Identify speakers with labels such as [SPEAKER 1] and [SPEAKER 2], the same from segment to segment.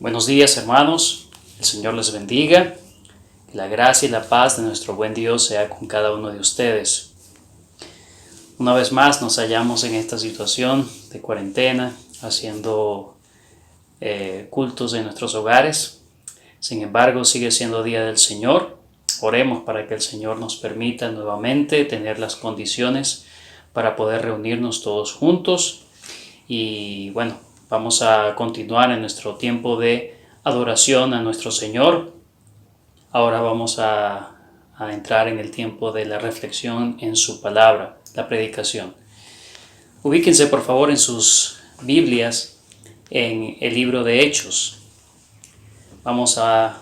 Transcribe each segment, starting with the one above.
[SPEAKER 1] Buenos días, hermanos. El Señor les bendiga. Que la gracia y la paz de nuestro buen Dios sea con cada uno de ustedes. Una vez más nos hallamos en esta situación de cuarentena, haciendo cultos en nuestros hogares. Sin embargo, sigue siendo Día del Señor. Oremos para que el Señor nos permita nuevamente tener las condiciones para poder reunirnos todos juntos. Y bueno, vamos a continuar en nuestro tiempo de adoración a nuestro Señor. Ahora vamos a entrar en el tiempo de la reflexión en su palabra, la predicación. Ubíquense por favor en sus Biblias en el libro de Hechos. Vamos a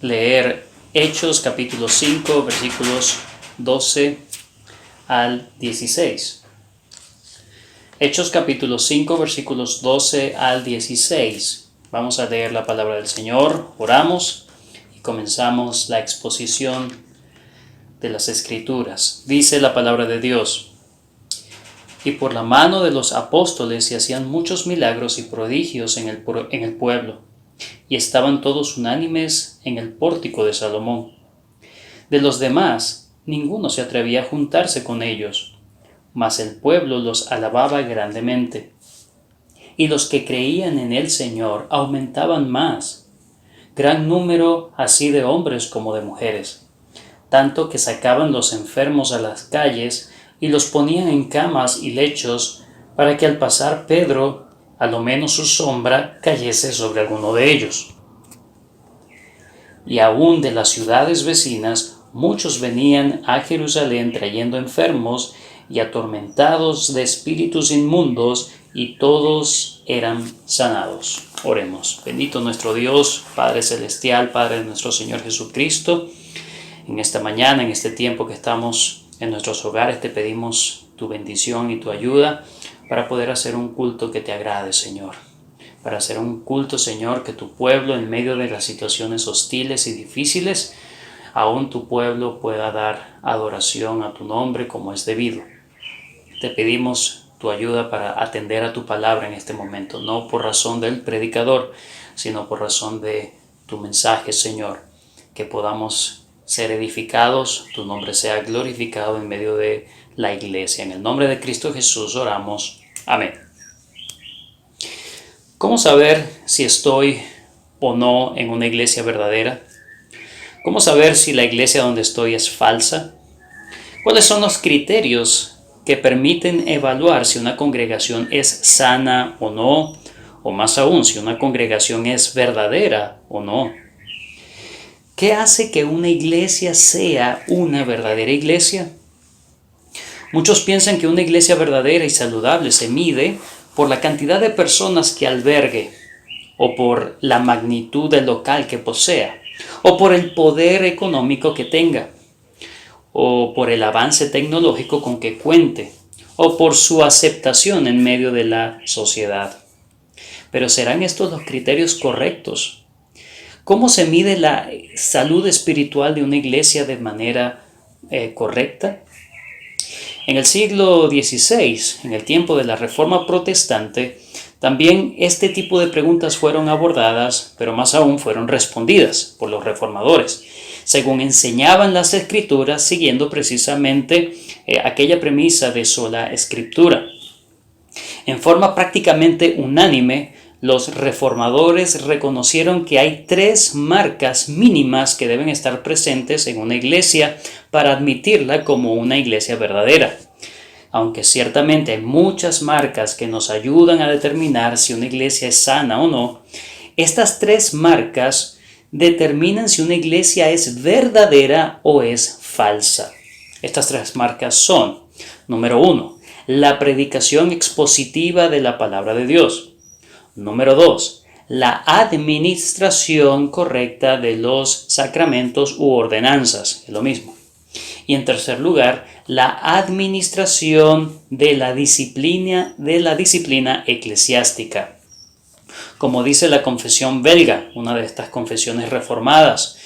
[SPEAKER 1] leer Hechos capítulo 5 versículos 12 al 16. Hechos capítulo 5 versículos 12 al 16. Vamos a leer la palabra del Señor, oramos y comenzamos la exposición de las Escrituras. Dice la palabra de Dios: y por la mano de los apóstoles se hacían muchos milagros y prodigios en el pueblo, y estaban todos unánimes en el pórtico de Salomón. De los demás, ninguno se atrevía a juntarse con ellos, mas el pueblo los alababa grandemente. Y los que creían en el Señor aumentaban más, gran número así de hombres como de mujeres, tanto que sacaban los enfermos a las calles y los ponían en camas y lechos, para que al pasar Pedro, a lo menos su sombra cayese sobre alguno de ellos. Y aún de las ciudades vecinas muchos venían a Jerusalén trayendo enfermos y atormentados de espíritus inmundos, y todos eran sanados. Oremos. Bendito nuestro Dios, Padre Celestial, Padre de nuestro Señor Jesucristo. En esta mañana, en este tiempo que estamos en nuestros hogares, te pedimos tu bendición y tu ayuda para poder hacer un culto que te agrade, Señor. Para hacer un culto, Señor, que tu pueblo, en medio de las situaciones hostiles y difíciles, aún tu pueblo pueda dar adoración a tu nombre como es debido. Te pedimos tu ayuda para atender a tu palabra en este momento, no por razón del predicador, sino por razón de tu mensaje, Señor, que podamos ser edificados, tu nombre sea glorificado en medio de la iglesia. En el nombre de Cristo Jesús oramos. Amén. ¿Cómo saber si estoy o no en una iglesia verdadera? ¿Cómo saber si la iglesia donde estoy es falsa? ¿Cuáles son los criterios que permiten evaluar si una congregación es sana o no? O más aún, si una congregación es verdadera o no. ¿Qué hace que una iglesia sea una verdadera iglesia? Muchos piensan que una iglesia verdadera y saludable se mide por la cantidad de personas que albergue, o por la magnitud del local que posea, o por el poder económico que tenga, o por el avance tecnológico con que cuente, o por su aceptación en medio de la sociedad. Pero ¿serán estos los criterios correctos? ¿Cómo se mide la salud espiritual de una iglesia de manera correcta? En el siglo XVI, en el tiempo de la Reforma Protestante, también este tipo de preguntas fueron abordadas, pero más aún fueron respondidas por los reformadores, según enseñaban las Escrituras, siguiendo precisamente aquella premisa de sola Escritura. En forma prácticamente unánime, los reformadores reconocieron que hay 3 marcas mínimas que deben estar presentes en una iglesia para admitirla como una iglesia verdadera. Aunque ciertamente hay muchas marcas que nos ayudan a determinar si una iglesia es sana o no, estas 3 marcas determinan si una iglesia es verdadera o es falsa. Estas 3 marcas son: número 1, la predicación expositiva de la palabra de Dios. Número 2, la administración correcta de los sacramentos u ordenanzas, es lo mismo. Y en tercer lugar, la administración de la disciplina eclesiástica. Como dice la confesión belga, una de estas confesiones reformadas,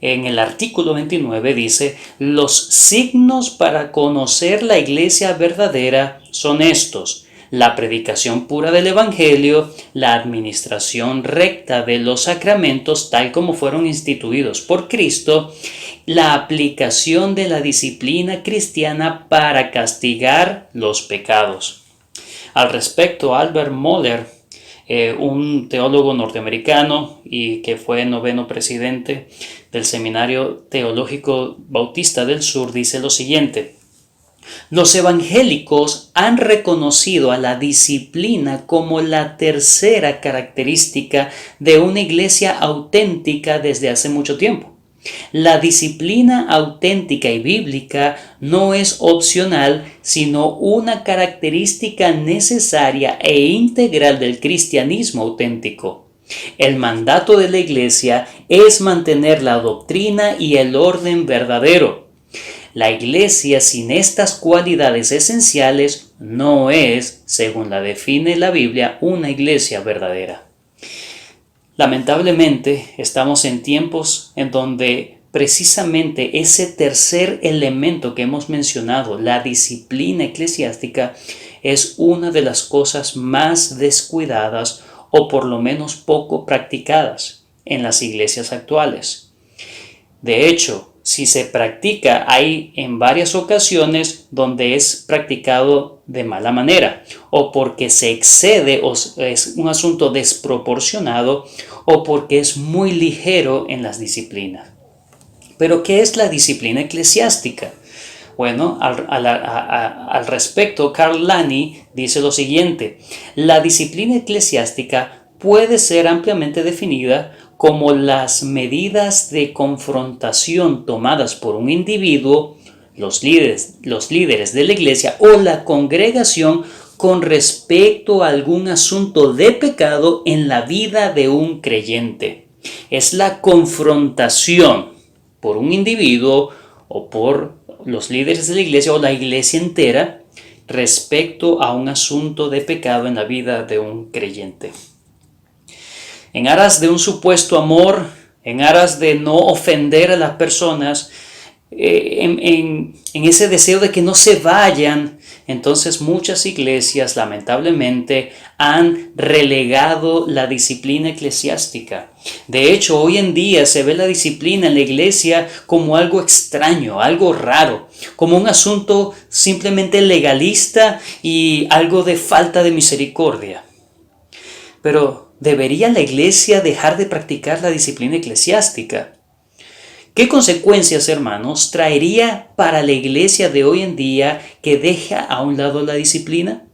[SPEAKER 1] en el artículo 29 dice: los signos para conocer la iglesia verdadera son estos: la predicación pura del Evangelio, la administración recta de los sacramentos tal como fueron instituidos por Cristo, la aplicación de la disciplina cristiana para castigar los pecados. Al respecto, Albert Mohler, un teólogo norteamericano y que fue 9º presidente del Seminario Teológico Bautista del Sur, dice lo siguiente: los evangélicos han reconocido a la disciplina como la tercera característica de una iglesia auténtica desde hace mucho tiempo. La disciplina auténtica y bíblica no es opcional, sino una característica necesaria e integral del cristianismo auténtico. El mandato de la Iglesia es mantener la doctrina y el orden verdadero. La Iglesia sin estas cualidades esenciales no es, según la define la Biblia, una iglesia verdadera. Lamentablemente, estamos en tiempos en donde precisamente ese tercer elemento que hemos mencionado, la disciplina eclesiástica, es una de las cosas más descuidadas o por lo menos poco practicadas en las iglesias actuales. De hecho, si se practica, hay en varias ocasiones donde es practicado de mala manera, o porque se excede o es un asunto desproporcionado, o porque es muy ligero en las disciplinas. Pero, ¿qué es la disciplina eclesiástica? Bueno, al respecto, Carl Lani dice lo siguiente: la disciplina eclesiástica puede ser ampliamente definida como las medidas de confrontación tomadas por un individuo, los líderes de la iglesia o la congregación con respecto a algún asunto de pecado en la vida de un creyente. Es la confrontación por un individuo o por los líderes de la iglesia o la iglesia entera respecto a un asunto de pecado en la vida de un creyente. En aras de un supuesto amor, en aras de no ofender a las personas, en ese deseo de que no se vayan, entonces muchas iglesias lamentablemente han relegado la disciplina eclesiástica. De hecho, hoy en día se ve la disciplina en la iglesia como algo extraño, algo raro, como un asunto simplemente legalista y algo de falta de misericordia. Pero ¿debería la iglesia dejar de practicar la disciplina eclesiástica? ¿Qué consecuencias, hermanos, traería para la iglesia de hoy en día que deja a un lado la disciplina?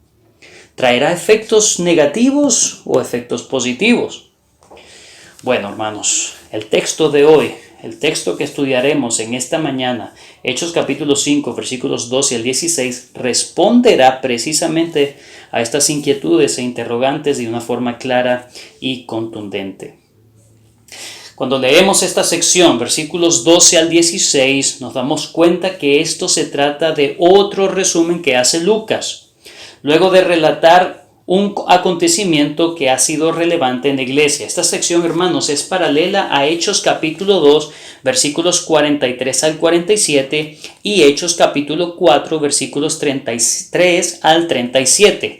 [SPEAKER 1] ¿Traerá efectos negativos o efectos positivos? Bueno, hermanos, el texto de hoy, el texto que estudiaremos en esta mañana, Hechos capítulo 5, versículos 12 al 16, responderá precisamente a estas inquietudes e interrogantes de una forma clara y contundente. Cuando leemos esta sección, versículos 12 al 16, nos damos cuenta que esto se trata de otro resumen que hace Lucas, luego de relatar un acontecimiento que ha sido relevante en la iglesia. Esta sección, hermanos, es paralela a Hechos capítulo 2, versículos 43 al 47 y Hechos capítulo 4, versículos 33 al 37.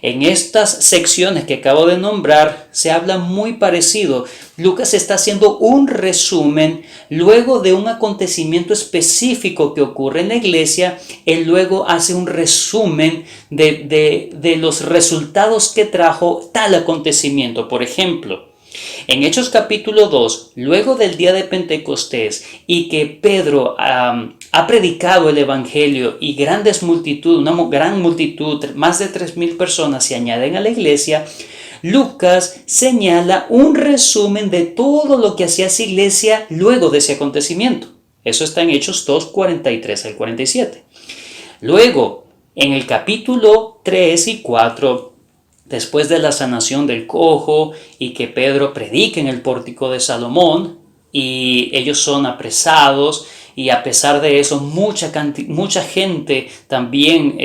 [SPEAKER 1] En estas secciones que acabo de nombrar se habla muy parecido. Lucas está haciendo un resumen luego de un acontecimiento específico que ocurre en la iglesia. Él luego hace un resumen de los resultados que trajo tal acontecimiento. Por ejemplo, en Hechos capítulo 2, luego del día de Pentecostés y que Pedro ha predicado el Evangelio y una gran multitud, más de 3,000 personas se añaden a la iglesia, Lucas señala un resumen de todo lo que hacía esa iglesia luego de ese acontecimiento. Eso está en Hechos 2, 43 al 47. Luego, en el capítulo 3 y 4, después de la sanación del cojo y que Pedro predica en el pórtico de Salomón y ellos son apresados, y a pesar de eso mucha gente también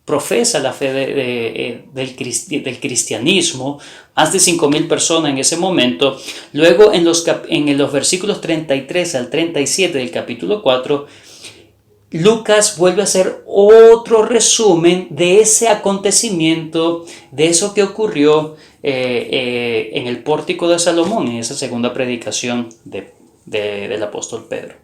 [SPEAKER 1] profesa la fe del cristianismo, más de 5,000 personas en ese momento. Luego en los versículos 33 al 37 del capítulo 4, Lucas vuelve a hacer otro resumen de ese acontecimiento, de eso que ocurrió en el pórtico de Salomón, en esa segunda predicación del apóstol Pedro.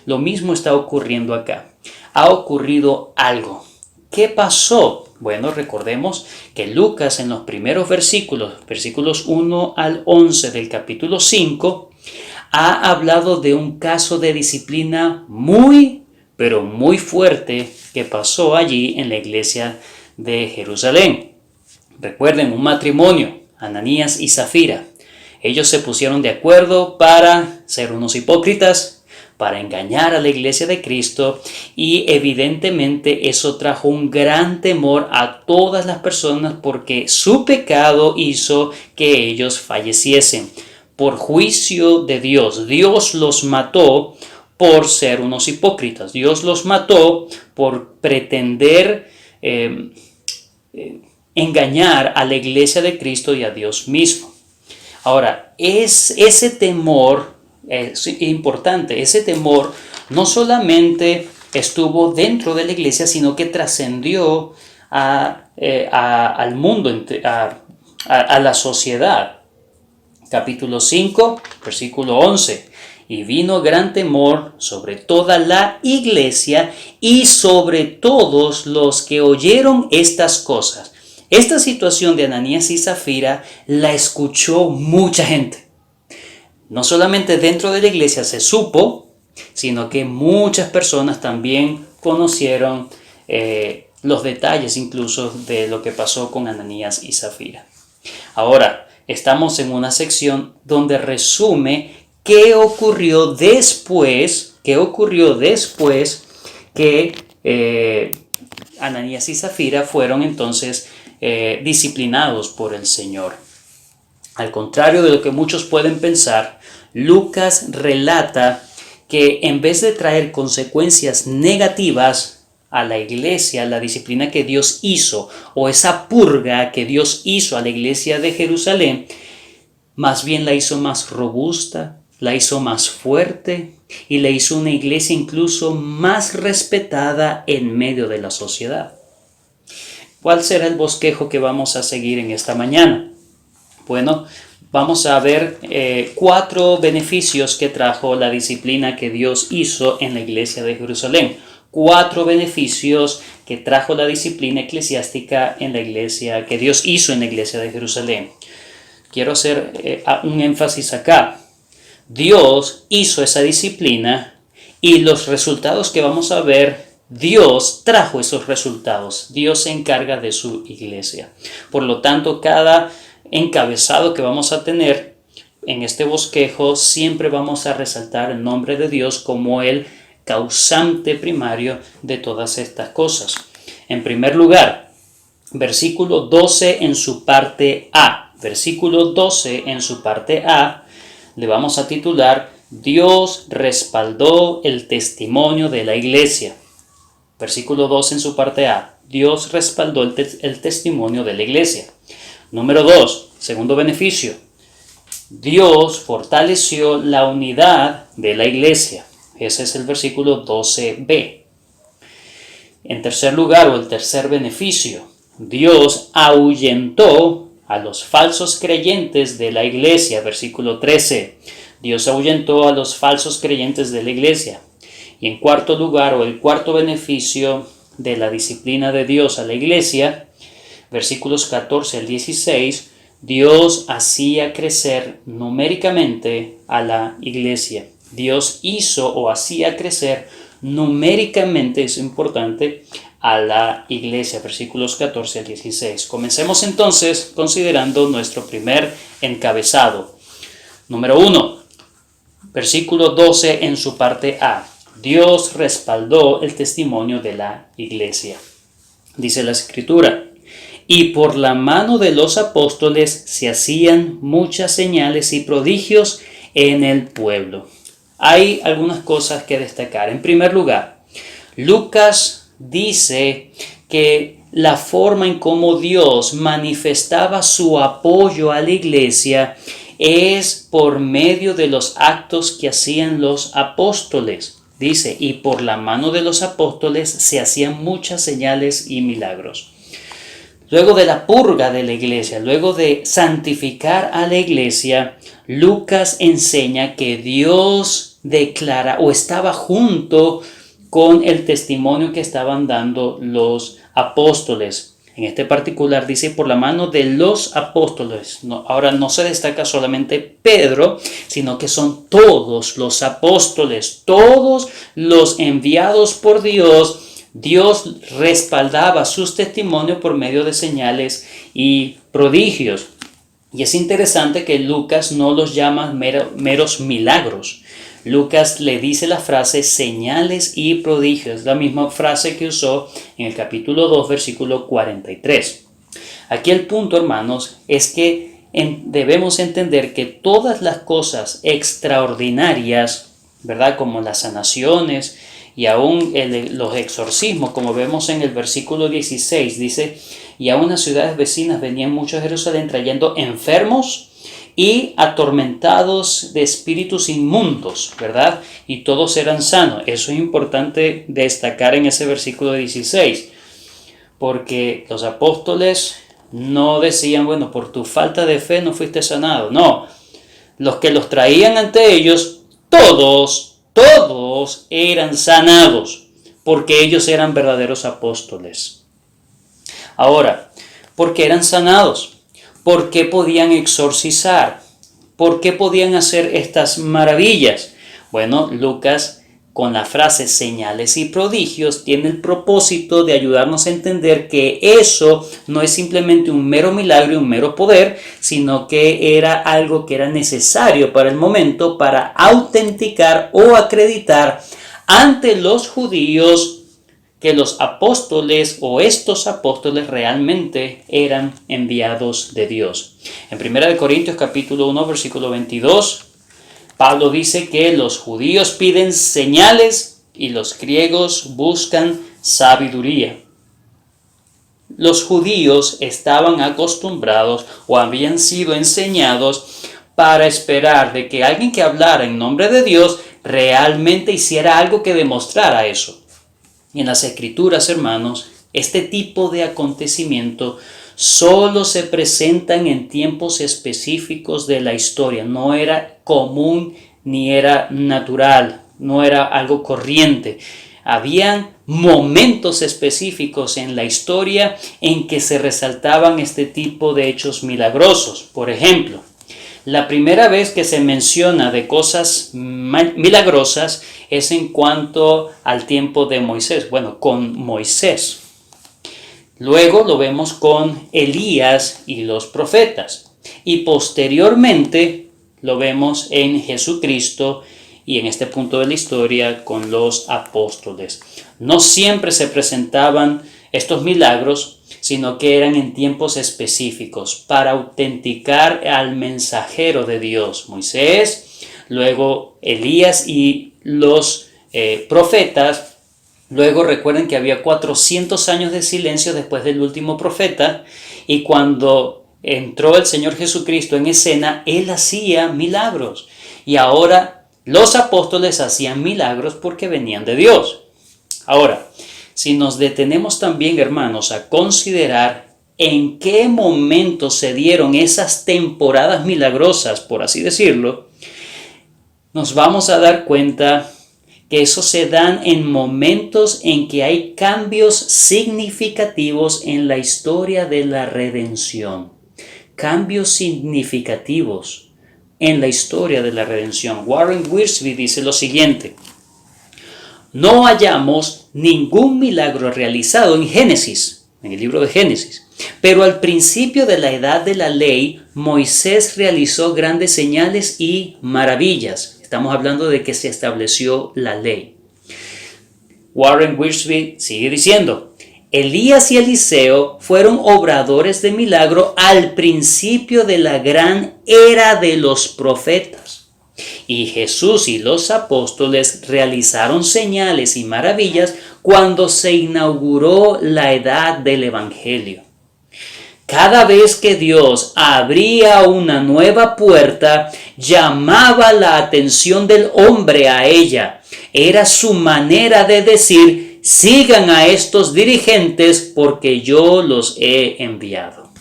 [SPEAKER 1] Lo mismo está ocurriendo acá. Ha ocurrido algo. ¿Qué pasó? Bueno, recordemos que Lucas en los primeros versículos 1 al 11 del capítulo 5, ha hablado de un caso de disciplina pero muy fuerte que pasó allí en la iglesia de Jerusalén. Recuerden, un matrimonio, Ananías y Zafira. Ellos se pusieron de acuerdo para ser unos hipócritas, para engañar a la iglesia de Cristo, y evidentemente eso trajo un gran temor a todas las personas porque su pecado hizo que ellos falleciesen. Por juicio de Dios, Dios los mató por ser unos hipócritas. Dios los mató por pretender engañar a la iglesia de Cristo y a Dios mismo. Ahora, ese temor es importante. Ese temor no solamente estuvo dentro de la iglesia, sino que trascendió al mundo, a la sociedad. Capítulo 5, versículo 11. Y vino gran temor sobre toda la iglesia y sobre todos los que oyeron estas cosas. Esta situación de Ananías y Zafira la escuchó mucha gente. No solamente dentro de la iglesia se supo, sino que muchas personas también conocieron los detalles incluso de lo que pasó con Ananías y Zafira. Ahora, estamos en una sección donde resume qué ocurrió después que Ananías y Zafira fueron entonces disciplinados por el Señor. Al contrario de lo que muchos pueden pensar, Lucas relata que en vez de traer consecuencias negativas a la iglesia, la disciplina que Dios hizo o esa purga que Dios hizo a la iglesia de Jerusalén, más bien la hizo más robusta, la hizo más fuerte y la hizo una iglesia incluso más respetada en medio de la sociedad. ¿Cuál será el bosquejo que vamos a seguir en esta mañana? Bueno, vamos a ver 4 beneficios que trajo la disciplina que Dios hizo en la iglesia de Jerusalén. 4 beneficios que trajo la disciplina eclesiástica en la iglesia que Dios hizo en la iglesia de Jerusalén. Quiero hacer un énfasis acá. Dios hizo esa disciplina y los resultados que vamos a ver, Dios trajo esos resultados. Dios se encarga de su iglesia. Por lo tanto, cada encabezado que vamos a tener en este bosquejo, siempre vamos a resaltar el nombre de Dios como el causante primario de todas estas cosas. En primer lugar, versículo 12 en su parte A. Versículo 12 en su parte A le vamos a titular Dios respaldó el testimonio de la iglesia. Versículo 12 en su parte A. Dios respaldó el testimonio de la iglesia. Número 2, segundo beneficio. Dios fortaleció la unidad de la iglesia. Ese es el versículo 12b. En tercer lugar, o el tercer beneficio, Dios ahuyentó a los falsos creyentes de la iglesia. Versículo 13. Dios ahuyentó a los falsos creyentes de la iglesia. Y en cuarto lugar, o el cuarto beneficio de la disciplina de Dios a la iglesia, versículos 14 al 16, Dios hacía crecer numéricamente a la iglesia. Dios hizo o hacía crecer numéricamente, es importante, a la iglesia. Versículos 14 al 16. Comencemos entonces considerando nuestro primer encabezado. Número 1. Versículo 12 en su parte A. Dios respaldó el testimonio de la iglesia. Dice la Escritura: y por la mano de los apóstoles se hacían muchas señales y prodigios en el pueblo. Hay algunas cosas que destacar. En primer lugar, Lucas dice que la forma en cómo Dios manifestaba su apoyo a la iglesia es por medio de los actos que hacían los apóstoles. dice, y por la mano de los apóstoles se hacían muchas señales y milagros. Luego de la purga de la iglesia, luego de santificar a la iglesia, Lucas enseña que Dios declara o estaba junto con el testimonio que estaban dando los apóstoles. En este particular dice por la mano de los apóstoles. Ahora no se destaca solamente Pedro, sino que son todos los apóstoles, todos los enviados por Dios. Dios respaldaba sus testimonios por medio de señales y prodigios. Y es interesante que Lucas no los llama meros milagros. Lucas le dice la frase señales y prodigios, la misma frase que usó en el capítulo 2, versículo 43. Aquí el punto, hermanos, es que debemos entender que todas las cosas extraordinarias, ¿verdad? Como las sanaciones y aún los exorcismos, como vemos en el versículo 16, dice, y a unas ciudades vecinas venían muchos a Jerusalén trayendo enfermos y atormentados de espíritus inmundos, ¿verdad? Y todos eran sanos. Eso es importante destacar en ese versículo 16, porque los apóstoles no decían, bueno, por tu falta de fe no fuiste sanado. No, los que los traían ante ellos, todos eran sanados, porque ellos eran verdaderos apóstoles. Ahora, ¿por qué eran sanados? ¿Por qué podían exorcizar? ¿Por qué podían hacer estas maravillas? Bueno, Lucas, con la frase señales y prodigios, tiene el propósito de ayudarnos a entender que eso no es simplemente un mero milagro y un mero poder, sino que era algo que era necesario para el momento para autenticar o acreditar ante los judíos que los apóstoles o estos apóstoles realmente eran enviados de Dios. En 1 Corintios capítulo 1 versículo 22, Pablo dice que los judíos piden señales y los griegos buscan sabiduría. Los judíos estaban acostumbrados o habían sido enseñados para esperar de que alguien que hablara en nombre de Dios realmente hiciera algo que demostrara eso. Y en las Escrituras, hermanos, este tipo de acontecimiento solo se presentan en tiempos específicos de la historia. No era común ni era natural, no era algo corriente. Habían momentos específicos en la historia en que se resaltaban este tipo de hechos milagrosos. Por ejemplo, la primera vez que se menciona de cosas milagrosas es en cuanto al tiempo de Moisés, bueno, con Moisés. Luego lo vemos con Elías y los profetas. Y posteriormente lo vemos en Jesucristo y en este punto de la historia con los apóstoles. No siempre se presentaban estos milagros, sino que eran en tiempos específicos para autenticar al mensajero de Dios, Moisés, luego Elías y los profetas. Luego recuerden que había 400 años de silencio después del último profeta, y cuando entró el Señor Jesucristo en escena, Él hacía milagros. Y ahora los apóstoles hacían milagros porque venían de Dios. Ahora, si nos detenemos también, hermanos, a considerar en qué momento se dieron esas temporadas milagrosas, por así decirlo, nos vamos a dar cuenta que eso se dan en momentos en que hay cambios significativos en la historia de la redención. Cambios significativos en la historia de la redención. Warren Wiersbe dice lo siguiente: no hallamos ningún milagro realizado en Génesis, en el libro de Génesis, pero al principio de la edad de la ley, Moisés realizó grandes señales y maravillas. Estamos hablando de que se estableció la ley. Warren Wiersbe sigue diciendo: Elías y Eliseo fueron obradores de milagro al principio de la gran era de los profetas. Y Jesús y los apóstoles realizaron señales y maravillas cuando se inauguró la edad del Evangelio. Cada vez que Dios abría una nueva puerta, llamaba la atención del hombre a ella. Era su manera de decir: sigan a estos dirigentes porque yo los he enviado.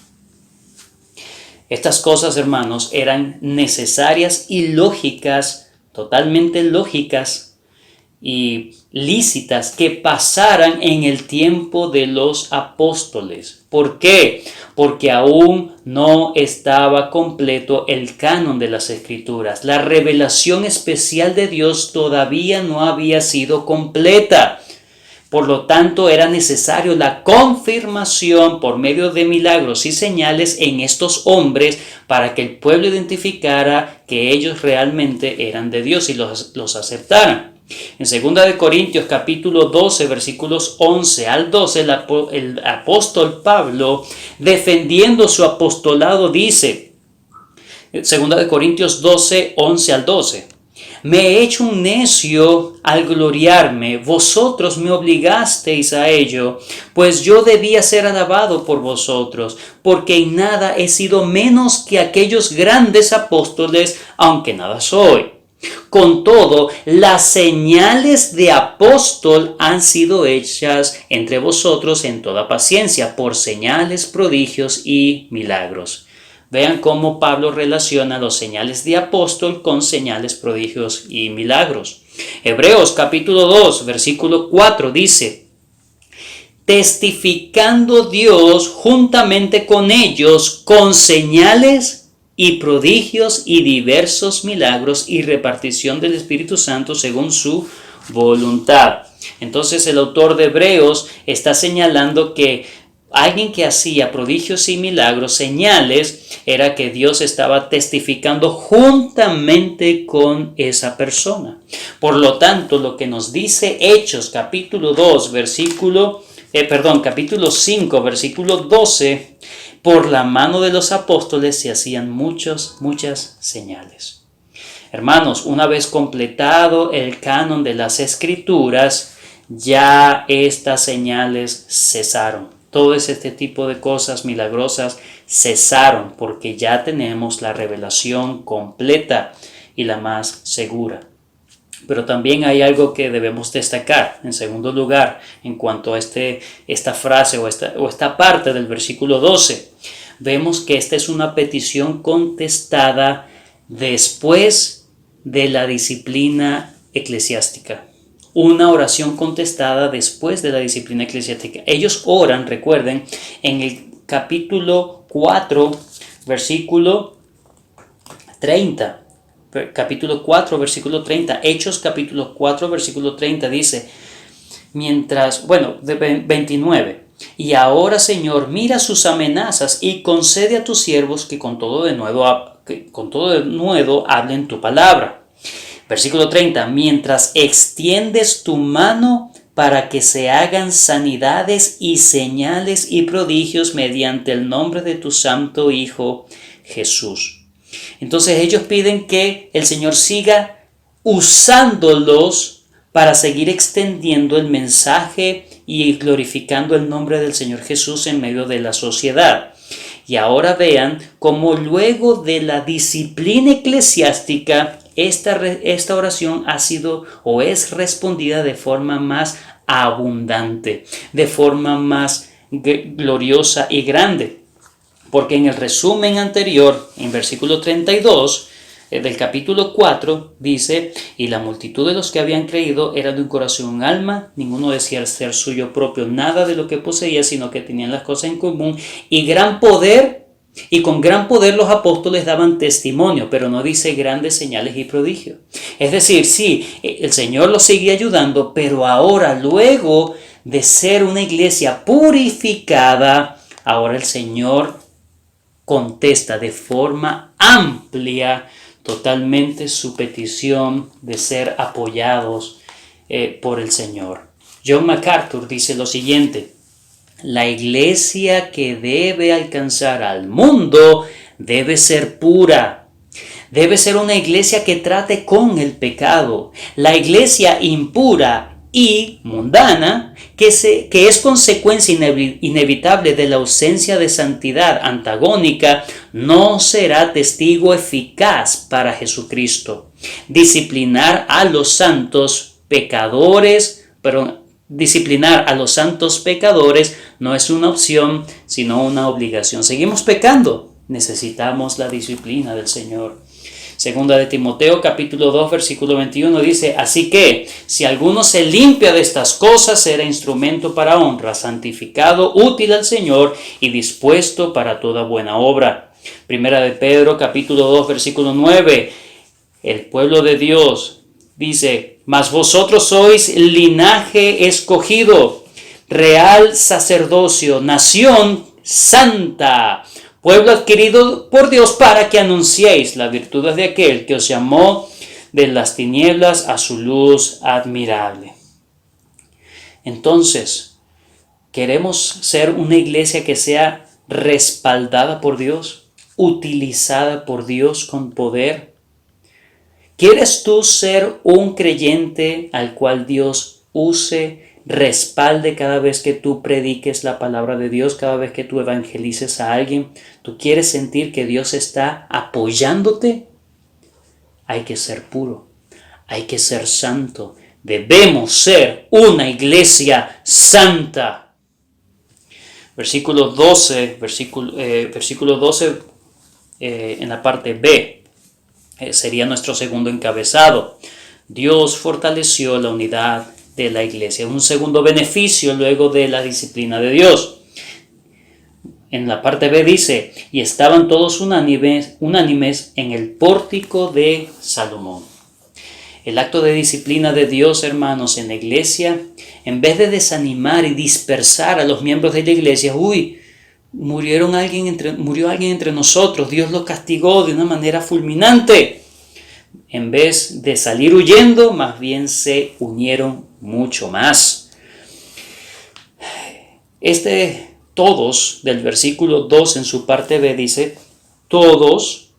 [SPEAKER 1] Estas cosas, hermanos, eran necesarias y lógicas, totalmente lógicas y lícitas que pasaran en el tiempo de los apóstoles. ¿Por qué? Porque aún no estaba completo el canon de las Escrituras. La revelación especial de Dios todavía no había sido completa. Por lo tanto, era necesario la confirmación por medio de milagros y señales en estos hombres para que el pueblo identificara que ellos realmente eran de Dios y los aceptaran. En 2 Corintios capítulo 12, versículos 11 al 12, el apóstol Pablo, defendiendo su apostolado, dice, 2 Corintios 12, 11 al 12, me he hecho un necio al gloriarme, vosotros me obligasteis a ello, pues yo debía ser alabado por vosotros, porque en nada he sido menos que aquellos grandes apóstoles, aunque nada soy. Con todo, las señales de apóstol han sido hechas entre vosotros en toda paciencia, por señales, prodigios y milagros. Vean cómo Pablo relaciona los señales de apóstol con señales, prodigios y milagros. Hebreos capítulo 2, versículo 4 dice: testificando Dios juntamente con ellos con señales y prodigios y diversos milagros y repartición del Espíritu Santo según su voluntad. Entonces el autor de Hebreos está señalando que alguien que hacía prodigios y milagros, señales, era que Dios estaba testificando juntamente con esa persona. Por lo tanto, lo que nos dice Hechos capítulo 5, versículo 12, por la mano de los apóstoles se hacían muchas señales. Hermanos, una vez completado el canon de las Escrituras, ya estas señales cesaron. Todo este tipo de cosas milagrosas cesaron porque ya tenemos la revelación completa y la más segura. Pero también hay algo que debemos destacar. En segundo lugar, en cuanto a esta frase o esta parte del versículo 12, vemos que esta es una petición contestada después de la disciplina eclesiástica. Una oración contestada después de la disciplina eclesiástica. Ellos oran, recuerden, en el capítulo 4, versículo 30. Capítulo 4, versículo 30. Hechos capítulo 4, versículo 30 dice, 29. Y ahora, Señor, mira sus amenazas y concede a tus siervos que con todo de nuevo hablen tu palabra. Versículo 30. Mientras extiendes tu mano para que se hagan sanidades y señales y prodigios mediante el nombre de tu santo Hijo Jesús. Entonces ellos piden que el Señor siga usándolos para seguir extendiendo el mensaje y glorificando el nombre del Señor Jesús en medio de la sociedad. Y ahora vean cómo luego de la disciplina eclesiástica, esta oración ha sido o es respondida de forma más abundante, de forma más gloriosa y grande. Porque en el resumen anterior, en versículo 32 del capítulo 4, dice, y la multitud de los que habían creído era de un corazón y un alma, ninguno decía ser suyo propio nada de lo que poseía, sino que tenían las cosas en común, y con gran poder los apóstoles daban testimonio, pero no dice grandes señales y prodigios. Es decir, sí, el Señor los sigue ayudando, pero ahora, luego de ser una iglesia purificada, ahora el Señor contesta de forma amplia totalmente su petición de ser apoyados por el Señor. John MacArthur dice lo siguiente: la iglesia que debe alcanzar al mundo debe ser pura. Debe ser una iglesia que trate con el pecado. La iglesia impura y mundana, que es consecuencia inevitable de la ausencia de santidad antagónica, no será testigo eficaz para Jesucristo. Disciplinar a los santos pecadores no es una opción, sino una obligación. Seguimos pecando, necesitamos la disciplina del Señor. Segunda de Timoteo capítulo 2 versículo 21 dice: así que si alguno se limpia de estas cosas, será instrumento para honra, santificado, útil al Señor y dispuesto para toda buena obra. Primera de Pedro capítulo 2 versículo 9, el pueblo de Dios dice: mas vosotros sois linaje escogido, real sacerdocio, nación santa, pueblo adquirido por Dios, para que anunciéis las virtudes de aquel que os llamó de las tinieblas a su luz admirable. Entonces, ¿queremos ser una iglesia que sea respaldada por Dios, utilizada por Dios con poder? ¿Quieres tú ser un creyente al cual Dios use, respalde cada vez que tú prediques la palabra de Dios, cada vez que tú evangelices a alguien? ¿Tú quieres sentir que Dios está apoyándote? Hay que ser puro, hay que ser santo. Debemos ser una iglesia santa. Versículo 12 en la parte B. Sería nuestro segundo encabezado. Dios fortaleció la unidad de la iglesia. Un segundo beneficio luego de la disciplina de Dios. En la parte B dice: y estaban todos unánimes en el pórtico de Salomón. El acto de disciplina de Dios, hermanos, en la iglesia, en vez de desanimar y dispersar a los miembros de la iglesia, murió alguien entre nosotros, Dios lo castigó de una manera fulminante. En vez de salir huyendo, más bien se unieron mucho más. Todos, del versículo 2 en su parte B dice: todos,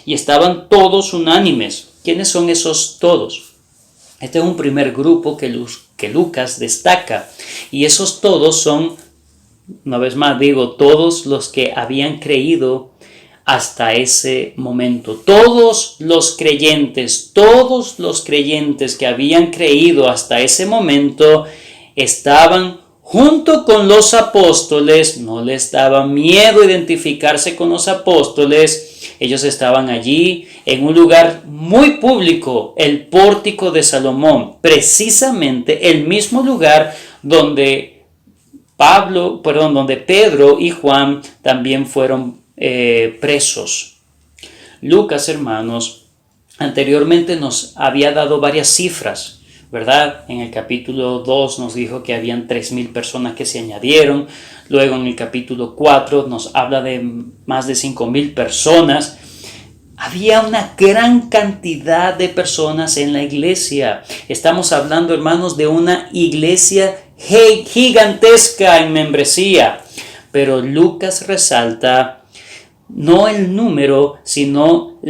[SPEAKER 1] y estaban todos unánimes. ¿Quiénes son esos todos? Este es un primer grupo que Lucas destaca, y esos todos son, una vez más digo, todos los que habían creído hasta ese momento. Todos los creyentes que habían creído hasta ese momento estaban junto con los apóstoles. No les daba miedo identificarse con los apóstoles. Ellos estaban allí en un lugar muy público, el pórtico de Salomón, precisamente el mismo lugar donde Pedro y Juan también fueron presos. Lucas, hermanos, anteriormente nos había dado varias cifras, ¿verdad? En el capítulo 2 nos dijo que habían 3,000 personas que se añadieron. Luego en el capítulo 4 nos habla de más de 5,000 personas. Había una gran cantidad de personas en la iglesia. Estamos hablando, hermanos, de una iglesia gigantesca en membresía. Pero Lucas resalta no el número, sino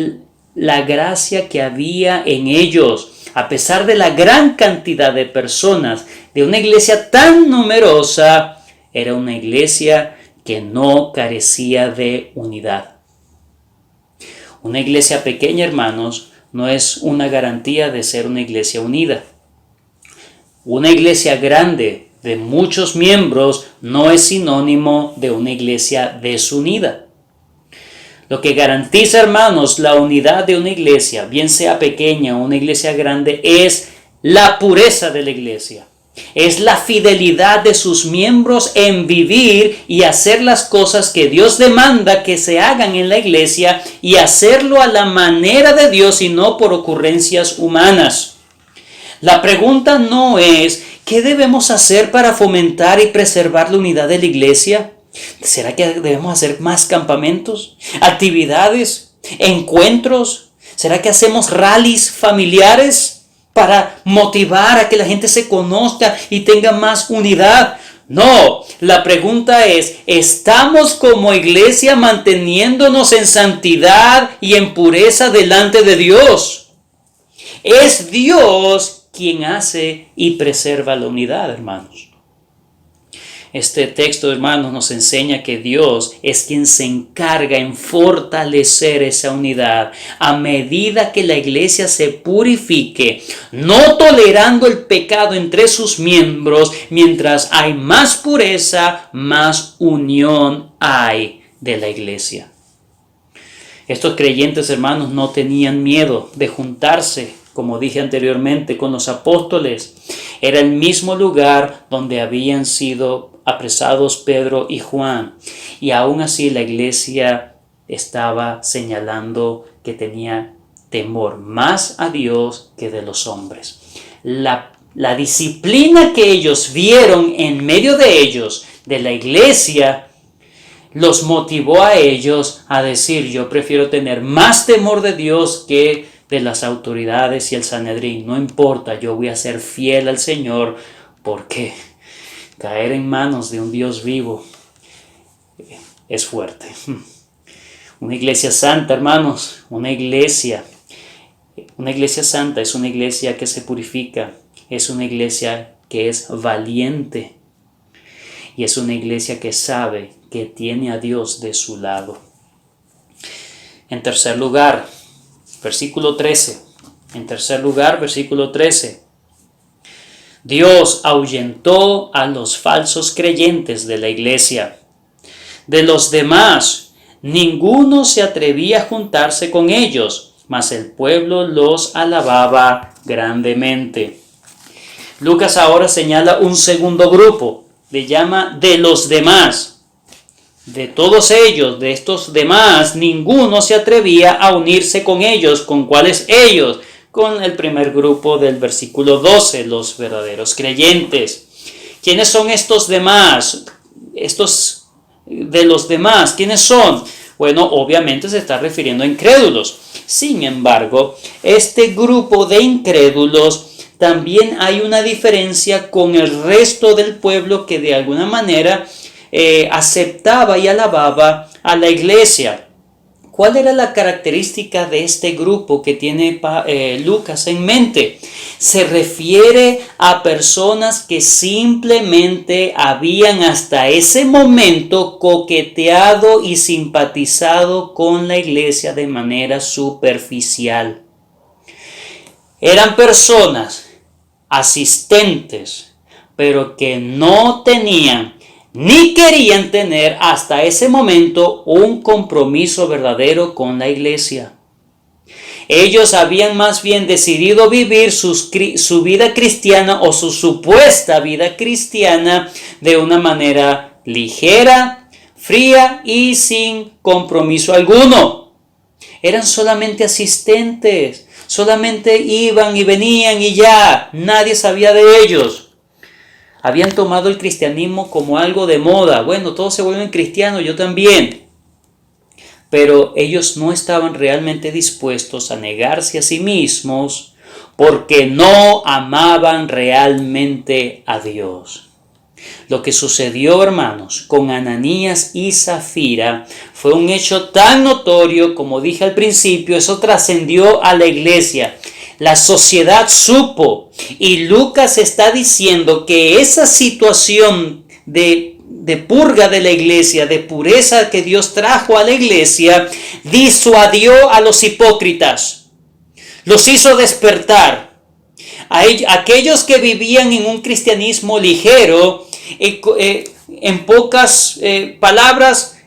[SPEAKER 1] la gracia que había en ellos. A pesar de la gran cantidad de personas, de una iglesia tan numerosa, era una iglesia que no carecía de unidad. Una iglesia pequeña, hermanos, no es una garantía de ser una iglesia unida. Una iglesia grande de muchos miembros no es sinónimo de una iglesia desunida. Lo que garantiza, hermanos, la unidad de una iglesia, bien sea pequeña o una iglesia grande, es la pureza de la iglesia. Es la fidelidad de sus miembros en vivir y hacer las cosas que Dios demanda que se hagan en la iglesia, y hacerlo a la manera de Dios y no por ocurrencias humanas. La pregunta no es ¿qué debemos hacer para fomentar y preservar la unidad de la iglesia? ¿Será que debemos hacer más campamentos, actividades, encuentros? ¿Será que hacemos rallies familiares para motivar a que la gente se conozca y tenga más unidad? No, la pregunta es, ¿estamos como iglesia manteniéndonos en santidad y en pureza delante de Dios? Es Dios quien hace y preserva la unidad, hermanos. Este texto, hermanos, nos enseña que Dios es quien se encarga en fortalecer esa unidad a medida que la iglesia se purifique, no tolerando el pecado entre sus miembros. Mientras hay más pureza, más unión hay de la iglesia. Estos creyentes, hermanos, no tenían miedo de juntarse, como dije anteriormente, con los apóstoles. Era el mismo lugar donde habían sido apresados Pedro y Juan, y aún así la iglesia estaba señalando que tenía temor más a Dios que de los hombres. La disciplina que ellos vieron en medio de ellos, de la iglesia, los motivó a ellos a decir: yo prefiero tener más temor de Dios que de las autoridades y el Sanedrín. No importa, yo voy a ser fiel al Señor, porque caer en manos de un Dios vivo es fuerte. Una iglesia santa, hermanos, una iglesia santa es una iglesia que se purifica, es una iglesia que es valiente y es una iglesia que sabe que tiene a Dios de su lado. En tercer lugar, versículo 13. En tercer lugar, versículo 13. Dios ahuyentó a los falsos creyentes de la iglesia. De los demás, ninguno se atrevía a juntarse con ellos, mas el pueblo los alababa grandemente. Lucas ahora señala un segundo grupo, le llama de los demás. De todos ellos, de estos demás, ninguno se atrevía a unirse con ellos. ¿Con cuáles ellos? Con el primer grupo del versículo 12, los verdaderos creyentes. ¿Quiénes son estos demás? Estos de los demás, ¿quiénes son? Bueno, obviamente se está refiriendo a incrédulos. Sin embargo, este grupo de incrédulos también hay una diferencia con el resto del pueblo que de alguna manera aceptaba y alababa a la iglesia. ¿Cuál era la característica de este grupo que tiene Lucas en mente? Se refiere a personas que simplemente habían hasta ese momento coqueteado y simpatizado con la iglesia de manera superficial. Eran personas asistentes, pero que no tenían ni querían tener hasta ese momento un compromiso verdadero con la iglesia. Ellos habían más bien decidido vivir su vida cristiana o su supuesta vida cristiana de una manera ligera, fría y sin compromiso alguno. Eran solamente asistentes, solamente iban y venían y ya, nadie sabía de ellos. Habían tomado el cristianismo como algo de moda. Bueno, todos se vuelven cristianos, yo también. Pero ellos no estaban realmente dispuestos a negarse a sí mismos porque no amaban realmente a Dios. Lo que sucedió, hermanos, con Ananías y Zafira fue un hecho tan notorio, como dije al principio, eso trascendió a la iglesia. La sociedad supo, y Lucas está diciendo que esa situación de purga de la iglesia, de pureza que Dios trajo a la iglesia, disuadió a los hipócritas, los hizo despertar. Aquellos que vivían en un cristianismo ligero, en pocas palabras,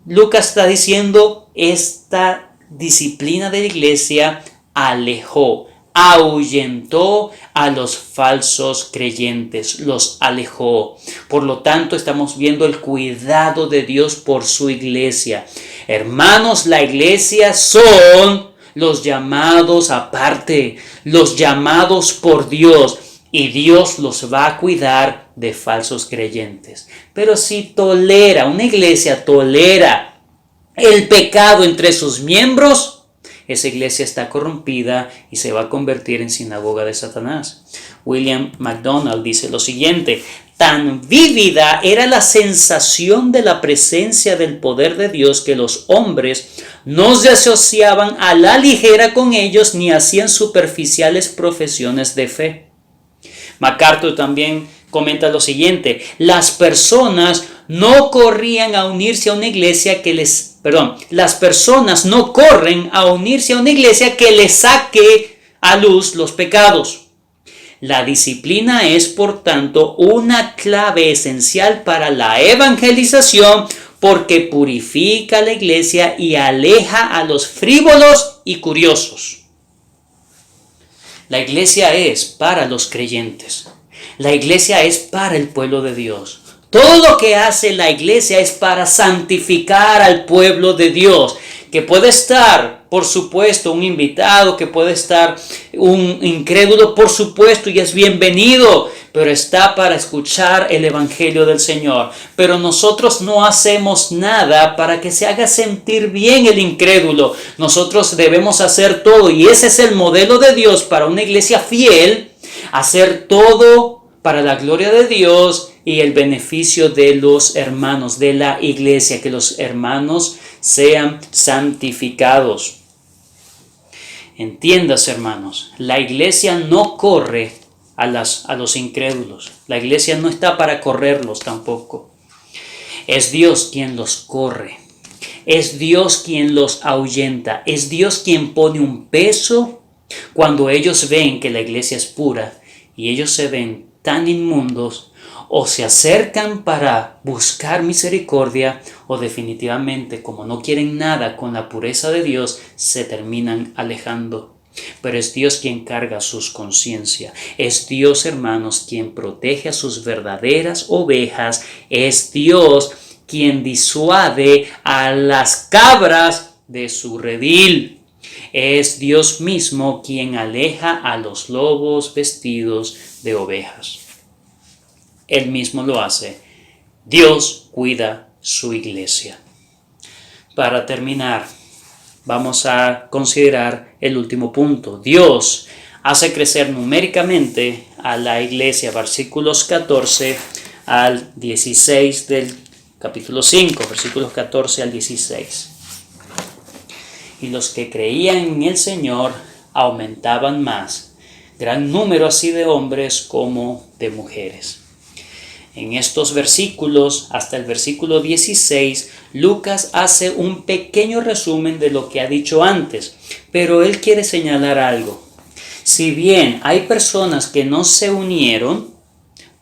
[SPEAKER 1] Lucas está diciendo, esta disciplina de la iglesia ahuyentó a los falsos creyentes, los alejó. Por lo tanto, estamos viendo el cuidado de Dios por su iglesia. Hermanos, la iglesia son los llamados aparte, los llamados por Dios, y Dios los va a cuidar de falsos creyentes. Pero si una iglesia tolera el pecado entre sus miembros, esa iglesia está corrompida y se va a convertir en sinagoga de Satanás. William MacDonald dice lo siguiente: tan vívida era la sensación de la presencia del poder de Dios que los hombres no se asociaban a la ligera con ellos ni hacían superficiales profesiones de fe. MacArthur también comenta lo siguiente: las personas no corrían a unirse a una iglesia las personas no corren a unirse a una iglesia que les saque a luz los pecados. La disciplina es, por tanto, una clave esencial para la evangelización porque purifica a la iglesia y aleja a los frívolos y curiosos. La iglesia es para los creyentes. La iglesia es para el pueblo de Dios. Todo lo que hace la iglesia es para santificar al pueblo de Dios. Que puede estar, por supuesto, un invitado, que puede estar un incrédulo, por supuesto, y es bienvenido, pero está para escuchar el evangelio del Señor. Pero nosotros no hacemos nada para que se haga sentir bien el incrédulo. Nosotros debemos hacer todo, y ese es el modelo de Dios para una iglesia fiel: hacer todo para la gloria de Dios y el beneficio de los hermanos, de la iglesia, que los hermanos sean santificados. Entiendas, hermanos, la iglesia no corre a los incrédulos. La iglesia no está para correrlos tampoco. Es Dios quien los corre. Es Dios quien los ahuyenta. Es Dios quien pone un peso cuando ellos ven que la iglesia es pura y ellos se ven tan inmundos, o se acercan para buscar misericordia, o definitivamente, como no quieren nada con la pureza de Dios, se terminan alejando. Pero es Dios quien carga sus conciencias. Es Dios, hermanos, quien protege a sus verdaderas ovejas. Es Dios quien disuade a las cabras de su redil. Es Dios mismo quien aleja a los lobos vestidos de ovejas. Él mismo lo hace. Dios cuida su iglesia. Para terminar, vamos a considerar el último punto. Dios hace crecer numéricamente a la iglesia. Versículos 14 al 16 del capítulo 5. Versículos 14 al 16. Y los que creían en el Señor aumentaban más, gran número así de hombres como de mujeres. En estos versículos, hasta el versículo 16, Lucas hace un pequeño resumen de lo que ha dicho antes, pero él quiere señalar algo. Si bien hay personas que no se unieron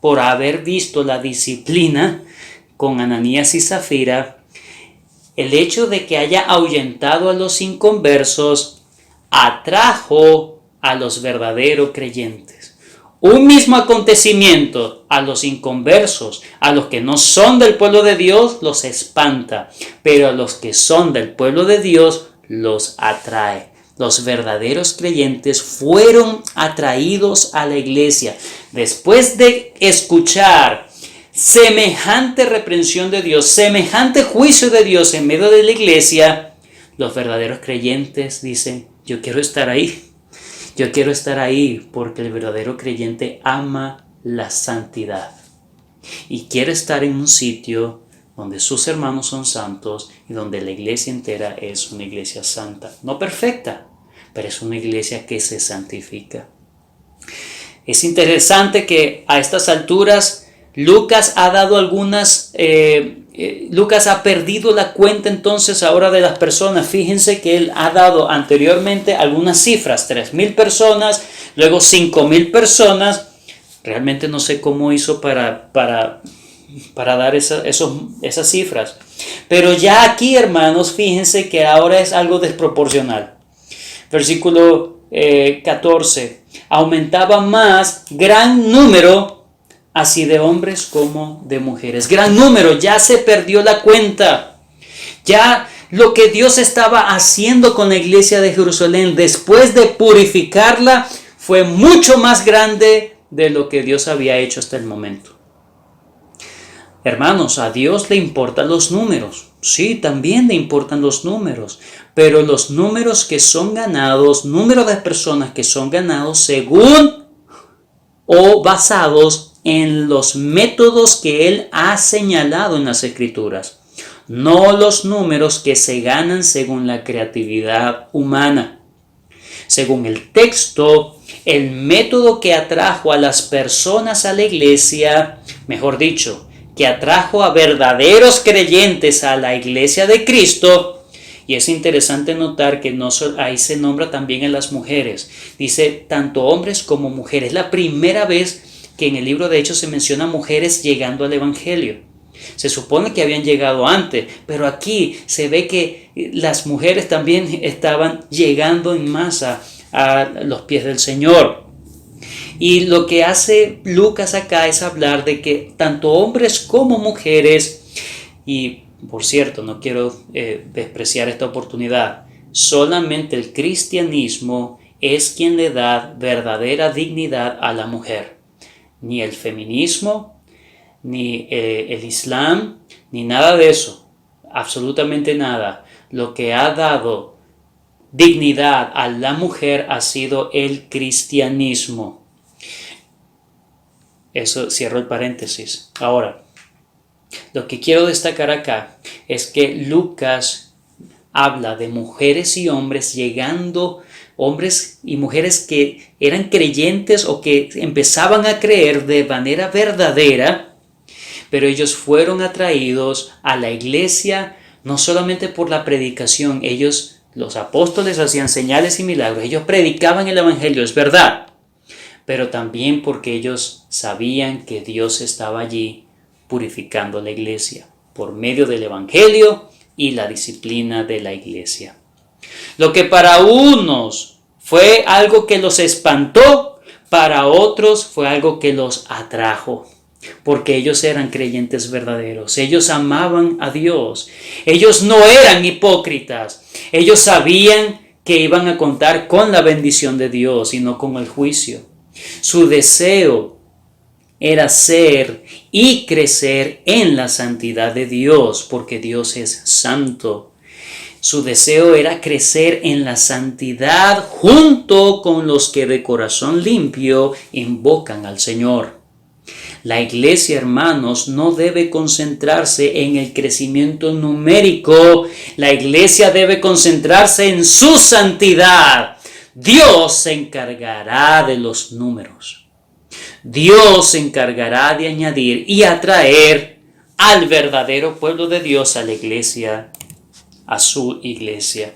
[SPEAKER 1] por haber visto la disciplina con Ananías y Zafira, el hecho de que haya ahuyentado a los inconversos atrajo a los verdaderos creyentes. Un mismo acontecimiento a los inconversos, a los que no son del pueblo de Dios, los espanta, pero a los que son del pueblo de Dios los atrae. Los verdaderos creyentes fueron atraídos a la iglesia. Después de escuchar semejante reprensión de Dios, semejante juicio de Dios en medio de la iglesia, los verdaderos creyentes dicen: yo quiero estar ahí. Yo quiero estar ahí porque el verdadero creyente ama la santidad y quiere estar en un sitio donde sus hermanos son santos y donde la iglesia entera es una iglesia santa. No perfecta, pero es una iglesia que se santifica. Es interesante que a estas alturas Lucas ha dado Lucas ha perdido la cuenta entonces ahora de las personas. Fíjense que él ha dado anteriormente algunas cifras: 3,000 personas, luego 5,000 personas. Realmente no sé cómo hizo para dar esas cifras. Pero ya aquí, hermanos, fíjense que ahora es algo desproporcional. Versículo 14. Aumentaba más gran número así de hombres como de mujeres. Gran número, ya se perdió la cuenta. Ya lo que Dios estaba haciendo con la iglesia de Jerusalén después de purificarla fue mucho más grande de lo que Dios había hecho hasta el momento. Hermanos, a Dios le importan los números. Sí, también le importan los números, pero los números que son ganados, número de personas que son ganados según o basados en los métodos que él ha señalado en las Escrituras, no los números que se ganan según la creatividad humana. Según el texto, el método que atrajo a las personas a la iglesia, mejor dicho, que atrajo a verdaderos creyentes a la iglesia de Cristo, y es interesante notar que ahí se nombra también a las mujeres, dice tanto hombres como mujeres. La primera vez que en el libro de Hechos se menciona mujeres llegando al evangelio. Se supone que habían llegado antes, pero aquí se ve que las mujeres también estaban llegando en masa a los pies del Señor. Y lo que hace Lucas acá es hablar de que tanto hombres como mujeres, y por cierto, no quiero despreciar esta oportunidad, solamente el cristianismo es quien le da verdadera dignidad a la mujer. Ni el feminismo, ni el Islam, ni nada de eso, absolutamente nada. Lo que ha dado dignidad a la mujer ha sido el cristianismo. Eso, cierro el paréntesis. Ahora, lo que quiero destacar acá es que Lucas habla de mujeres y hombres llegando, hombres y mujeres que eran creyentes o que empezaban a creer de manera verdadera, pero ellos fueron atraídos a la iglesia no solamente por la predicación. Ellos, los apóstoles, hacían señales y milagros, ellos predicaban el evangelio, es verdad, pero también porque ellos sabían que Dios estaba allí purificando la iglesia por medio del evangelio y la disciplina de la iglesia. Lo que para unos fue algo que los espantó, para otros fue algo que los atrajo, porque ellos eran creyentes verdaderos, ellos amaban a Dios, ellos no eran hipócritas, ellos sabían que iban a contar con la bendición de Dios y no con el juicio. Su deseo era ser y crecer en la santidad de Dios, porque Dios es santo. Su deseo era crecer en la santidad junto con los que de corazón limpio invocan al Señor. La iglesia, hermanos, no debe concentrarse en el crecimiento numérico. La iglesia debe concentrarse en su santidad. Dios se encargará de los números. Dios se encargará de añadir y atraer al verdadero pueblo de Dios a la iglesia, a su iglesia.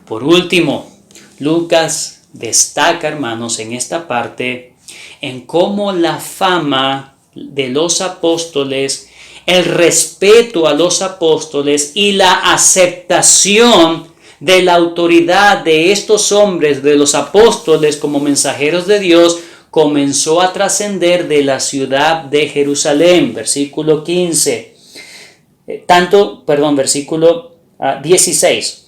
[SPEAKER 1] Por último, Lucas destaca, hermanos, en esta parte, en cómo la fama de los apóstoles, el respeto a los apóstoles y la aceptación de la autoridad de estos hombres, de los apóstoles como mensajeros de Dios, comenzó a trascender de la ciudad de Jerusalén. Versículo 15. Versículo 16.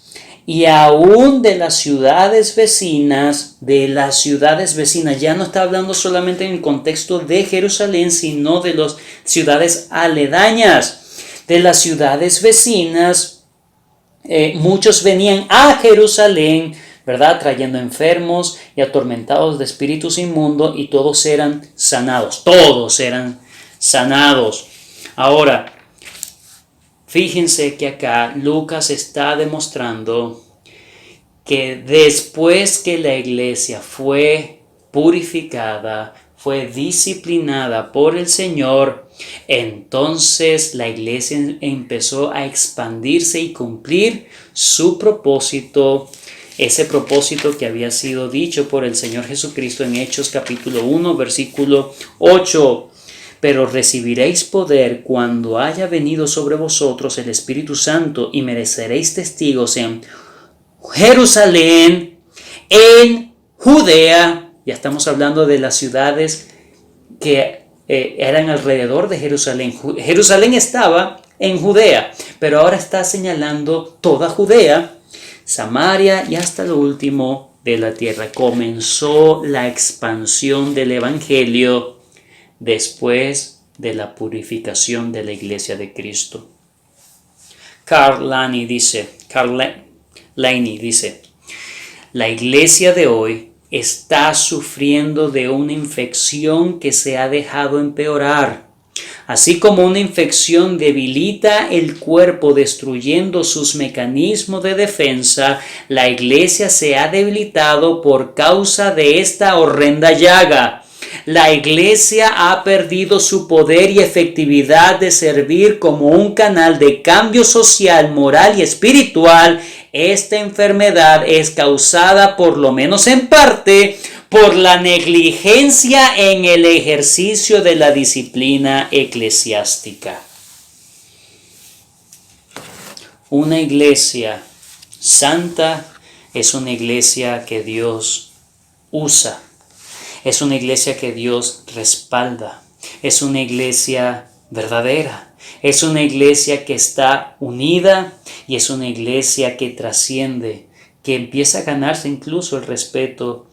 [SPEAKER 1] Y aún de las ciudades vecinas, ya no está hablando solamente en el contexto de Jerusalén, sino de las ciudades aledañas, de las ciudades vecinas. Muchos venían a Jerusalén, ¿verdad?, trayendo enfermos y atormentados de espíritus inmundos, y todos eran sanados. Ahora, fíjense que acá Lucas está demostrando que después que la iglesia fue purificada, fue disciplinada por el Señor, entonces la iglesia empezó a expandirse y cumplir su propósito, ese propósito que había sido dicho por el Señor Jesucristo en Hechos capítulo 1, versículo 8. Pero recibiréis poder cuando haya venido sobre vosotros el Espíritu Santo, y me seréis testigos en Jerusalén, en Judea. Ya estamos hablando de las ciudades que eran alrededor de Jerusalén. Jerusalén estaba en Judea, pero ahora está señalando toda Judea, Samaria y hasta lo último de la tierra. Comenzó la expansión del evangelio después de la purificación de la iglesia de Cristo. Laney dice, la iglesia de hoy está sufriendo de una infección que se ha dejado empeorar. Así como una infección debilita el cuerpo destruyendo sus mecanismos de defensa, la iglesia se ha debilitado por causa de esta horrenda llaga. La iglesia ha perdido su poder y efectividad de servir como un canal de cambio social, moral y espiritual. Esta enfermedad es causada, por lo menos en parte, por la negligencia en el ejercicio de la disciplina eclesiástica. Una iglesia santa es una iglesia que Dios usa. Es una iglesia que Dios respalda. Es una iglesia verdadera. Es una iglesia que está unida y es una iglesia que trasciende, que empieza a ganarse incluso el respeto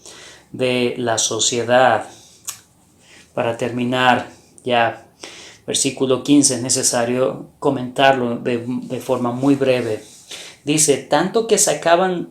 [SPEAKER 1] de la sociedad. Para terminar, ya versículo 15, es necesario comentarlo de forma muy breve. Dice, tanto que sacaban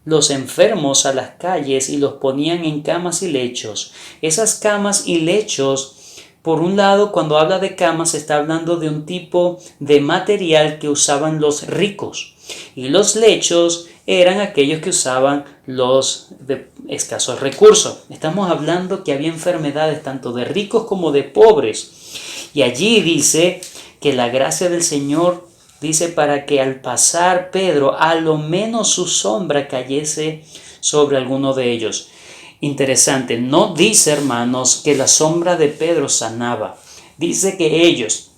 [SPEAKER 1] los enfermos a las calles y los ponían en camas y lechos. Esas camas y lechos, por un lado, cuando habla de camas, está hablando de un tipo de material que usaban los ricos. Y los lechos eran aquellos que usaban los de escasos recursos. Estamos hablando que había enfermedades tanto de ricos como de pobres. Y allí dice que la gracia del Señor, dice, para que al pasar Pedro, a lo menos su sombra cayese sobre alguno de ellos. Interesante, no dice, hermanos, que la sombra de Pedro sanaba. Dice que ellos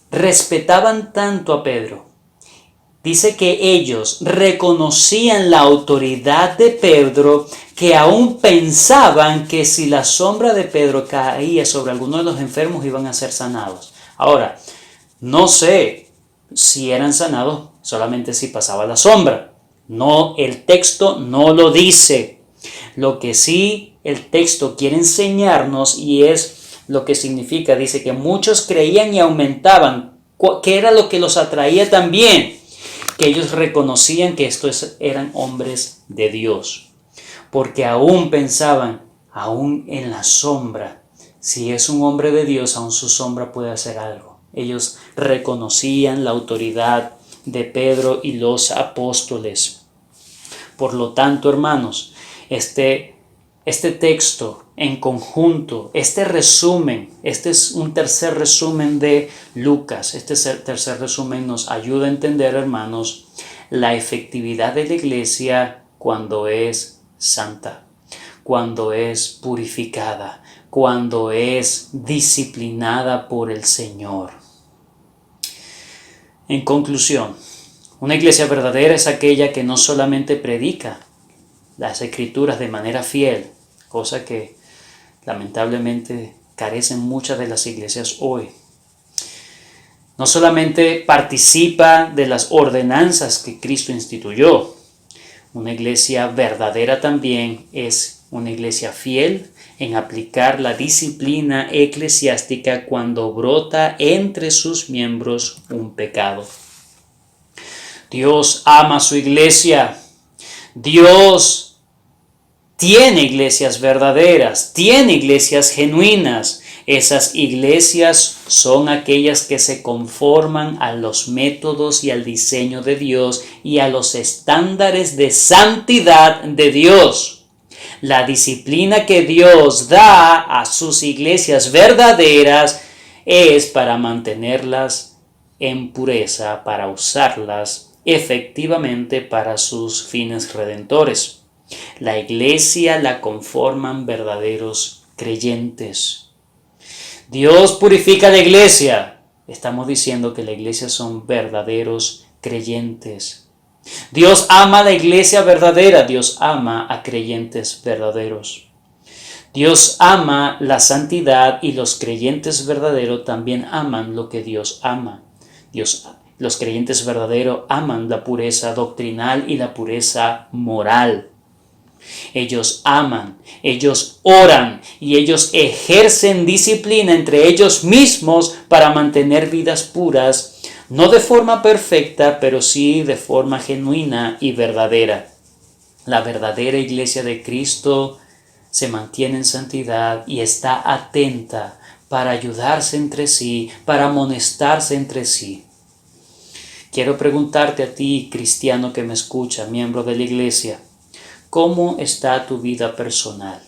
[SPEAKER 1] respetaban tanto a Pedro. Dice que ellos reconocían la autoridad de Pedro, que aún pensaban que si la sombra de Pedro caía sobre alguno de los enfermos iban a ser sanados. Ahora, no sé si eran sanados solamente si pasaba la sombra. No, el texto no lo dice. Lo que sí el texto quiere enseñarnos, y es lo que significa, dice que muchos creían y aumentaban. ¿Qué era lo que los atraía también? Que ellos reconocían que estos eran hombres de Dios, porque aún pensaban, aún en la sombra, si es un hombre de Dios, aún su sombra puede hacer algo. Ellos reconocían la autoridad de Pedro y los apóstoles. Por lo tanto, hermanos, este texto en conjunto, este resumen, este es un tercer resumen de Lucas. Este tercer resumen nos ayuda a entender, hermanos, la efectividad de la iglesia cuando es santa, cuando es purificada, cuando es disciplinada por el Señor. En conclusión, una iglesia verdadera es aquella que no solamente predica las escrituras de manera fiel, cosa que lamentablemente carecen muchas de las iglesias hoy. No solamente participa de las ordenanzas que Cristo instituyó. Una iglesia verdadera también es una iglesia fiel en aplicar la disciplina eclesiástica cuando brota entre sus miembros un pecado. Dios ama a su iglesia. Dios tiene iglesias verdaderas, tiene iglesias genuinas. Esas iglesias son aquellas que se conforman a los métodos y al diseño de Dios y a los estándares de santidad de Dios. La disciplina que Dios da a sus iglesias verdaderas es para mantenerlas en pureza, para usarlas efectivamente para sus fines redentores. La iglesia la conforman verdaderos creyentes. Dios purifica la iglesia. Estamos diciendo que la iglesia son verdaderos creyentes. Dios ama a la iglesia verdadera. Dios ama a creyentes verdaderos. Dios ama la santidad y los creyentes verdaderos también aman lo que Dios ama. Los creyentes verdaderos aman la pureza doctrinal y la pureza moral. Ellos aman, ellos oran y ellos ejercen disciplina entre ellos mismos para mantener vidas puras No de forma perfecta, pero sí de forma genuina y verdadera. La verdadera iglesia de Cristo se mantiene en santidad y está atenta para ayudarse entre sí, para amonestarse entre sí. Quiero preguntarte a ti, cristiano que me escucha, miembro de la iglesia, ¿cómo está tu vida personal?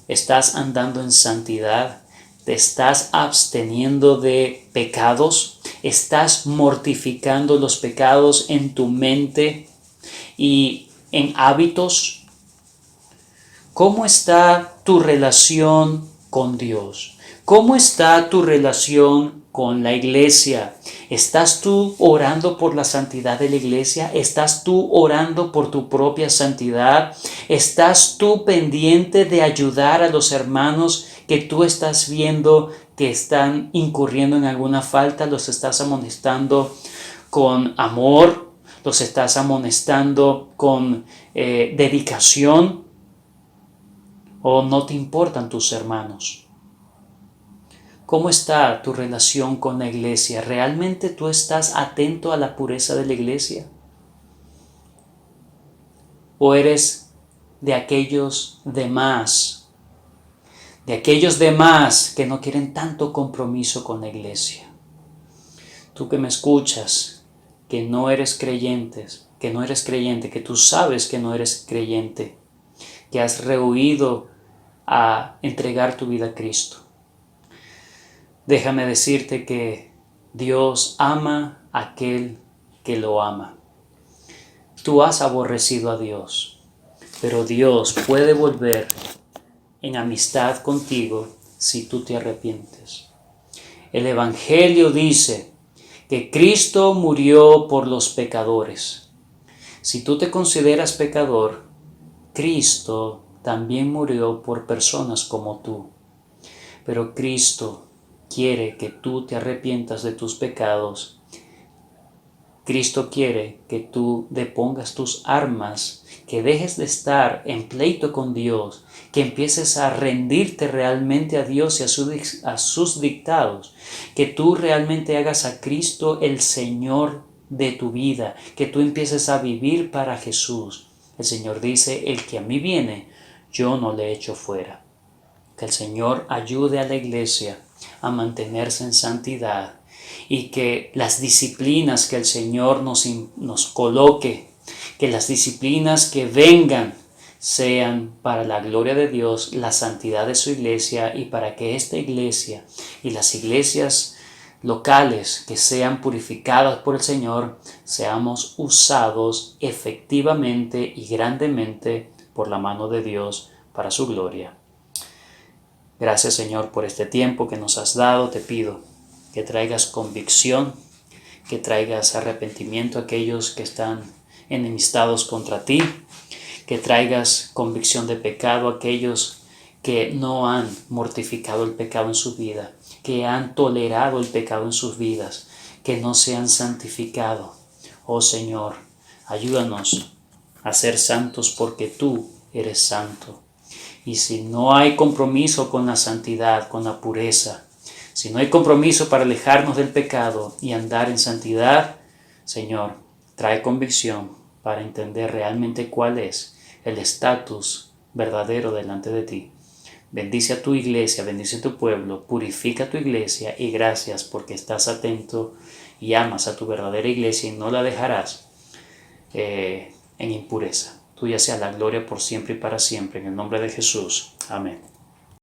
[SPEAKER 1] ¿Estás andando en santidad? ¿Te estás absteniendo de pecados? ¿Estás mortificando los pecados en tu mente y en hábitos? ¿Cómo está tu relación con Dios? ¿Cómo está tu relación con la iglesia? ¿Estás tú orando por la santidad de la iglesia? ¿Estás tú orando por tu propia santidad? ¿Estás tú pendiente de ayudar a los hermanos que tú estás viendo que están incurriendo en alguna falta? ¿Los estás amonestando con amor? ¿Los estás amonestando con dedicación? ¿O no te importan tus hermanos? ¿Cómo está tu relación con la iglesia? ¿Realmente tú estás atento a la pureza de la iglesia? ¿O eres de aquellos demás que no quieren tanto compromiso con la iglesia? Tú que me escuchas, que no eres creyente, que tú sabes que no eres creyente, que has rehuido a entregar tu vida a Cristo. Déjame decirte que Dios ama a aquel que lo ama. Tú has aborrecido a Dios, pero Dios puede volver en amistad contigo si tú te arrepientes. El Evangelio dice que Cristo murió por los pecadores. Si tú te consideras pecador, Cristo también murió por personas como tú. Pero Cristo quiere que tú te arrepientas de tus pecados. Cristo quiere que tú depongas tus armas, que dejes de estar en pleito con Dios, que empieces a rendirte realmente a Dios y a sus dictados, que tú realmente hagas a Cristo el Señor de tu vida, que tú empieces a vivir para Jesús. El Señor dice, el que a mí viene, yo no le echo fuera. Que el Señor ayude a la iglesia a mantenerse en santidad y que las disciplinas que el Señor nos coloque, que las disciplinas que vengan sean para la gloria de Dios, la santidad de su iglesia y para que esta iglesia y las iglesias locales que sean purificadas por el Señor, seamos usados efectivamente y grandemente por la mano de Dios para su gloria. Gracias, Señor, por este tiempo que nos has dado. Te pido que traigas convicción, que traigas arrepentimiento a aquellos que están enemistados contra ti, que traigas convicción de pecado a aquellos que no han mortificado el pecado en su vida, que han tolerado el pecado en sus vidas, que no se han santificado. Oh Señor, ayúdanos a ser santos porque tú eres santo. Y si no hay compromiso con la santidad, con la pureza, si no hay compromiso para alejarnos del pecado y andar en santidad, Señor, trae convicción para entender realmente cuál es el estatus verdadero delante de ti. Bendice a tu iglesia, bendice a tu pueblo, purifica tu iglesia y gracias porque estás atento y amas a tu verdadera iglesia y no la dejarás en impureza. Tuya sea la gloria por siempre y para siempre. En el nombre de Jesús. Amén.